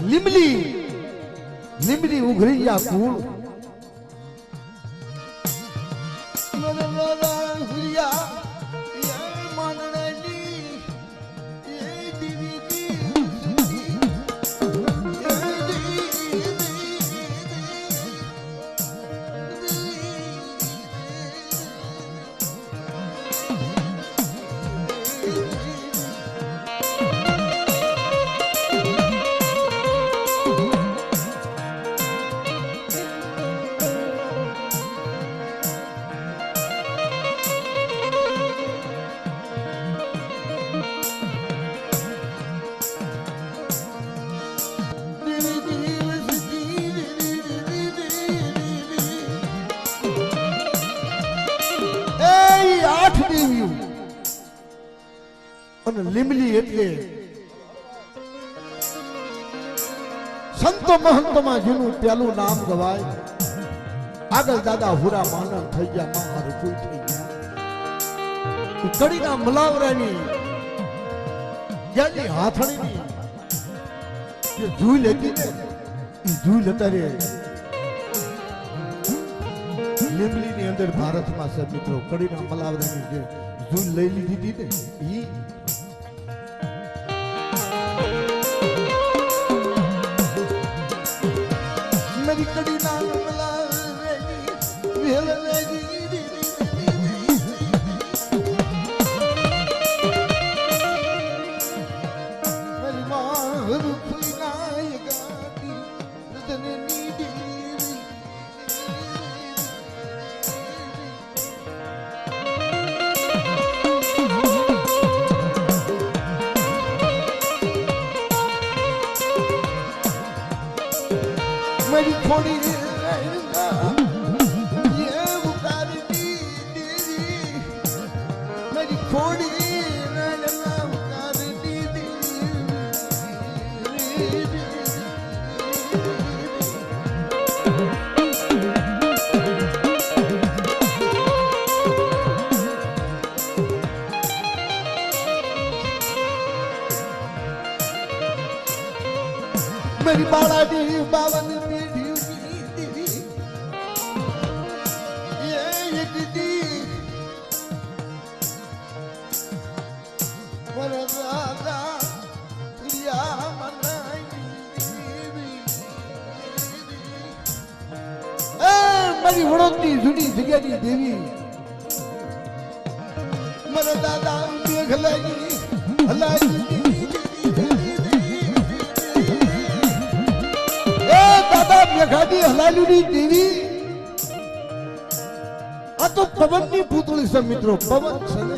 લીમલી લીમડી ઉઘરીયા કુળ અને લીમલી એટલે સંતો મહંતમાં જેનું પેલું નામ ગવાય આગળ દાદા હુરા માનન થઈ ગયા મહા રજૂ થઈ ગયા કડીના મલાવરાની જ્યાંની હાથણીની જે જૂઈ લેતી ને એ જૂઈ લેતા રે લીમલીની અંદર ભારતમાં છે મિત્રો કડીના મલાવરાની જે જૂઈ લઈ લીધી ને ઈ मेरी कड़ी नाम मेरी माँ रूपी नायगाती जननी देवी मेरी थोड़ी ये बुखारी दीदी मेरी थोड़ी बुखारी दीदी मेरी बाला दी बावन મારી વડોદની જૂની જગ્યાની દેવી મારા દાદા મેઘ લાગી હલાઈ એ દાદા મેઘાડી હલાલીની દેવી આ તો પવનની પૂતળી છે મિત્રો પવન છે ને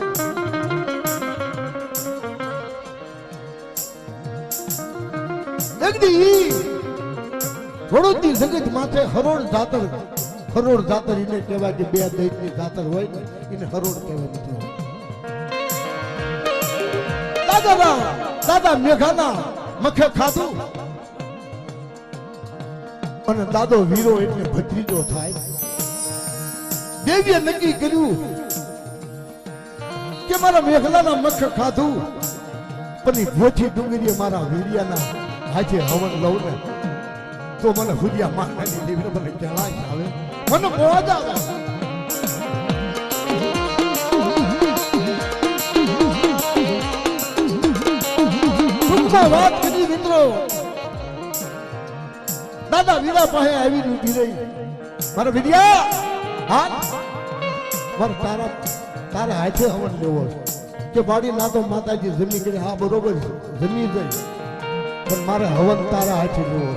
એકદી વડોદની જગત માથે હરોળ જાતર એને કહેવાય કે બે દૈતની જાતર હોય ને એને હરોળ કહેવાય મિત્રો દાદા મેઘાના મખે ખાધું અને દાદો વીરો એટલે ભત્રીજો થાય દેવીએ નક્કી કર્યું કે મારા મેઘલાના મખ ખાધું પણ ભોથી ડુંગરીએ મારા વીરિયાના હાથે હવન લઉં ને તો મને હુડિયા મારવાની દેવીને મને કેળાય આવે મને મોજ આવે ટૂંકમાં વાત કરી મિત્રો દાદા વીરા પાસે આવી ઊભી રહી મારા વિદ્યા હાથ મારે તારા હાથે હવન લેવો કે બાડી ના તો માતાજી જમી કરી હા બરોબર જમી જાય પણ મારે હવન તારા હાથે લેવો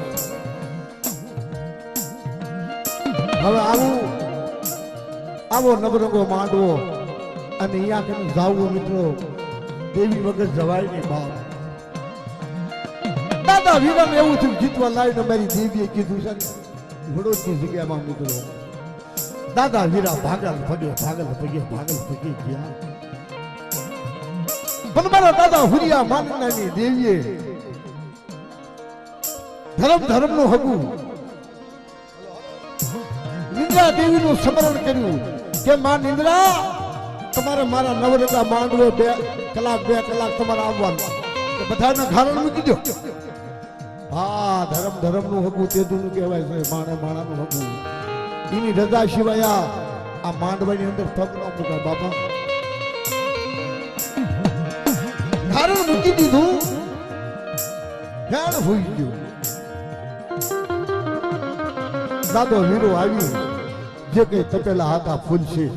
હવે આવો નવરંગો માંડવો અને અહીંયા કઈ જાવું મિત્રો દેવી વગર જવાય નહીં બાપ દાદા વીરમ એવું થયું જીતવા લાવીને મારી દેવીએ કીધું છે વડોદની જગ્યામાં મિત્રો દાદા વીરા ભાગલ પગે ગયા પણ મારા દાદા હુરિયા માનનાની દેવીએ ધર્મ નું હગું નિંદ્રા દેવી નું સ્મરણ કર્યું કે માં નિંદ્રા તમારે મારા નવરંગા માંડવો 2 કલાક તમારે આવવાનું બધાના ઘારણ મૂકી દો હા ધર્મ ધર્મનું હગું તેદુનું કહેવાય છે, માણે માણાનું હગું. એની રજા સિવાય આ માંડવાની અંદર પગ ન મૂકાય બાપા. કારણ મૂકી દીધું હેણ હોઈ ગયું. દાદો વીરો આવી જે કઈ તપેલા હતા ફૂલ છે એ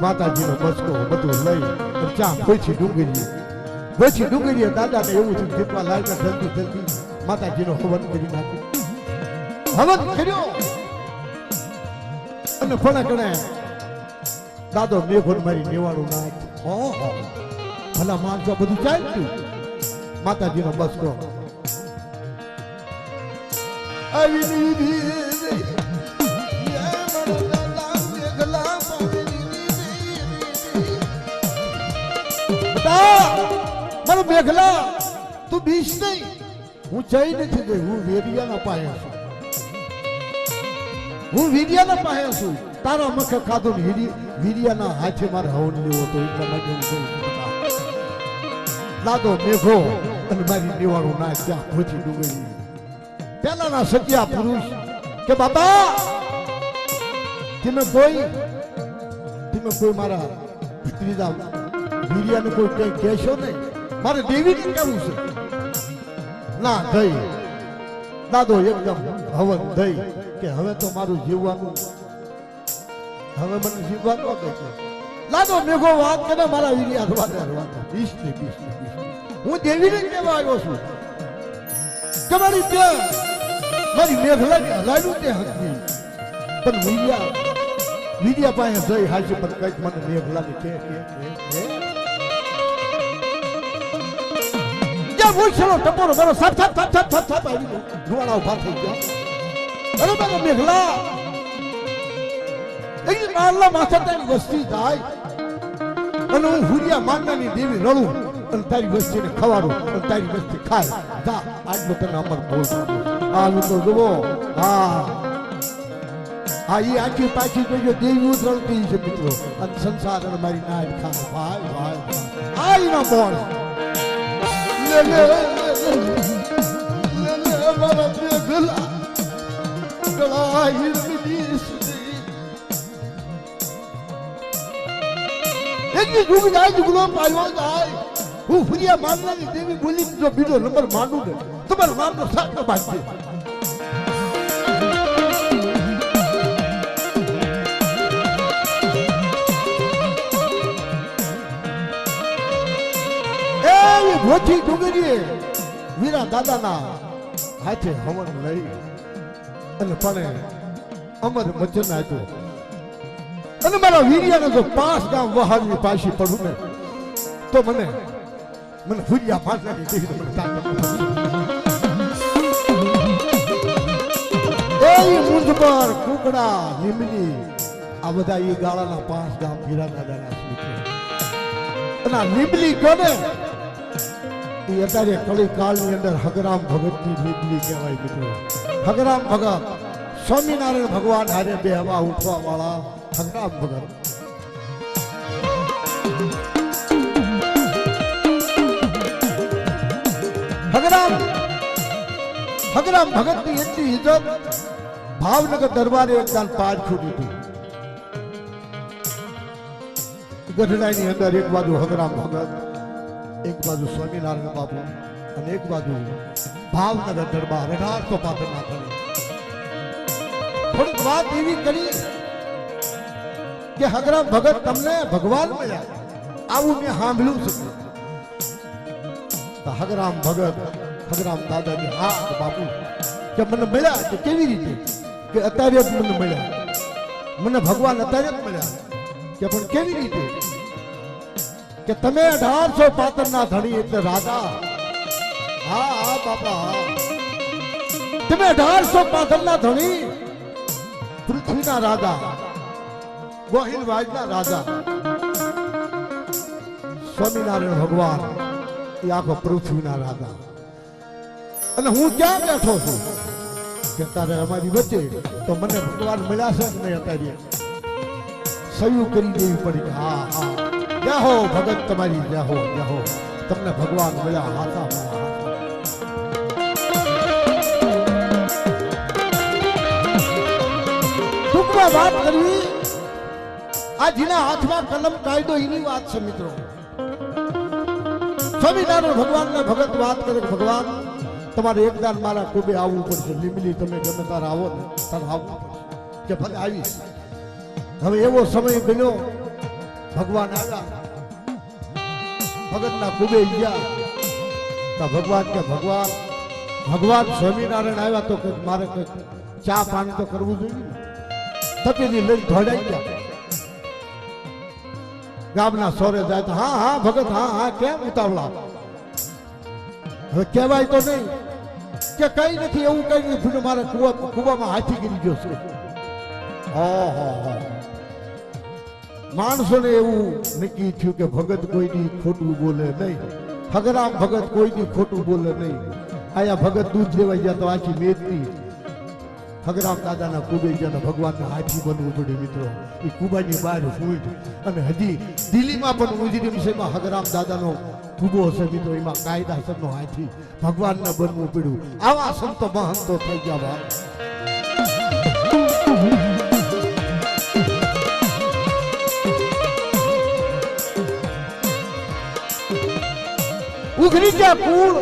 માતાજીનો બસકો બધું લઈ ત્યાં ખોઈછી ડુંગરીએ દાદાને એવું થયું જેટલા લાલના જલ્દી જલ્દી માતાજીનો હવન કરી નાખ્યો. હવન કર્યો અને ફણકણે દાદો મેઘોન મારી નિવાળું નાખ. ઓહો ભલા માણસો બધું ચાલ્યું. માતાજીનો બસકો મારો મેઘલા તું બીસ નહીં. હું જઈ નથી ગઈ, હું વેરિયાના પાયા છું. હું વીર્યાના પાયા છું. તારા મખે ખાધું વીર્યાના હાથે મારે હવન લેવો તો એટલા માટે હું કહું છું. દાદો મેઘો અને મારી નિવાળું ના ત્યાં પહોંચી ડુંગળી. પેલાના સત્યા પુરુષ કે બાપા તમે કોઈ મારા ભત્રીજા વીર્યાને કોઈ કઈ કહેશો નહીં, મારે દેવીને કેવું છે. ના થઈ દાદો એકદમ હવન થઈ કે હવે તો મારું જીવવાનું, હવે મને જીવવા ન દે. દાદો મેઘો વાત કરે મારા વીર્યા હું દેવીને કહેવા આવ્યો છું કે મારી મેઘલાની હલાવ્યું તે હકની પણ વીર્યા પાસે જઈ હાજે પણ કઈક મને મેઘલાની કે પૂછેલો ટપોરો મારો સાપ આવી ધુવાડા ઉભા થઈ ગયા. અરે મારા મેઘલા એક નાળના માથાની વસ્તી થાય અને હું હુરિયા માનનાની દેવી રડું અને તારી વસ્તીને ખવાડું અને તારી વસ્તી ખાય. જા આટલો તને અમર બોલ. આ તો જુઓ હા એ આખી પાછી જોજો દેવી ઉતરતી છે મિત્રો. અને સંસાર અને મારી નાય ખાય ભાઈ આ એનો બોલ. મારા મેઘલા ગળા જુગ જાય જુગલો પાડ્યો જાય. હું ફરિયા માનનાની દેવી બોલી જો બીજો નંબર માંડું ને તમારા નામનો સાચો બાંધશે. ભોથી ડુંગરીએ વીરા દાદાના હાથે હવન લઈ અને પણ અમર વચન આપ્યો. અને મારા વીર્યાને જો 5 ગામ વહાવી પાછી પડું ને તો મને ફૂરિયા મારનારી દેવી મને તાકાત એ મુંજ પર કુકડા લીમડી આ બધા એ ગાળાના 5 ગામ વીરા દાદાના સ્મિત. અને આ લીમડી કોને એ અત્યારે કળી કાળની અંદર હગરામ ભગતની લીમડી કહેવાય મિત્રો. હગરામ ભગત સ્વામિનારાયણ ભગવાન હારે બે હવા ઉઠવા વાળા હગરામ ભગત. હગરામ ભગતની એટલી ઇજ્જત ભાવનગર દરબારે એક દાન પાર છૂટી હતી. ગઢડાની અંદર એક બાજુ હગરામ ભગત, એક બાજુ સ્વામિનારાયણ બાપુ અને એક બાજુ ભાવનગર દરબાર 1805 ના કરી. થોડીક વાત એવી કરી કે હગરામ ભગત તમને ભગવાન મળ્યા આવું મેં સાંભળ્યું છે. તો હગરામ ભગત હગરામ દાદાની હા બાપુ કે મને મળ્યા તો કેવી રીતે કે અત્યારે જ મને મળ્યા, મને ભગવાન અત્યારે જ મળ્યા કે પણ કેવી રીતે કે તમે 1805 ના ધણી એટલે રાજા. હા હા બાપા હા તમે 1805 ના ધણી પૃથ્વીના રાજા, ગોહિલવાજના રાજા સ્વામિનારાયણ ભગવાન એ આખો પૃથ્વીના રાજા. અને હું ક્યાં બેઠો છું કે તારે અમારી વચ્ચે તો મને ભગવાન મળ્યા છે કે નહીં અત્યારે સહયોગ કરી દેવી પડી. હા હા જય હો ભગત તમારી જય હો તમને ભગવાન મળ્યા હાથા મળ્યા. આ વાત કરવી આ જેના હાથમાં કલમ કાયદો એની વાત છે મિત્રો. સ્વામિનારાયણ ભગવાનને ભગત વાત કરે કે ભગવાન તમારે એકદાન મારા કુબે આવવું પડશે. લીમડી તમે ગમે તારે આવો ને તારે આવવું પડશે કે ભલે આવીશ. હવે એવો સમય બન્યો ભગવાન આવ્યા ભગતના કુબે ગયા તો ભગવાન કે ભગવાન સ્વામિનારાયણ આવ્યા તો મારે કંઈક ચા પાણી તો કરવું જોઈએ ને. તપેલી લઈને ધોડાઈ ગયા. ગામના સોરે જાય તો હા હા ભગત હા હા કેમ ઉતાવળા. હવે કહેવાય તો નહીં કે કઈ નથી એવું કઈ નહીં. મારે કુવામાં હાથી ગીરી ગયો છે. માણસોને એવું નક્કી થયું કે ભગત કોઈની ખોટું બોલે નહીં. હગરામ ભગત કોઈની ખોટું બોલે નહીં. આયા ભગત દૂધ લેવા ગયા તો આખી મેદની હગરામ દાદાના કુબે ગયા ભગવાનના હાથી બનવું પડ્યું મિત્રો. એ કુબાની બહાર ફૂટ અને હજી દિલ્હીમાં પણ ઉજળી વિષયમાં હગરામ દાદાનો કુબો હશે મિત્રો. એમાં કાયદાસરનો હાથી ભગવાનને બનવું પડ્યું. આવા સંતો મહંતો થઈ ગયા ભાઈ. ઉઘરી ગયા કુળ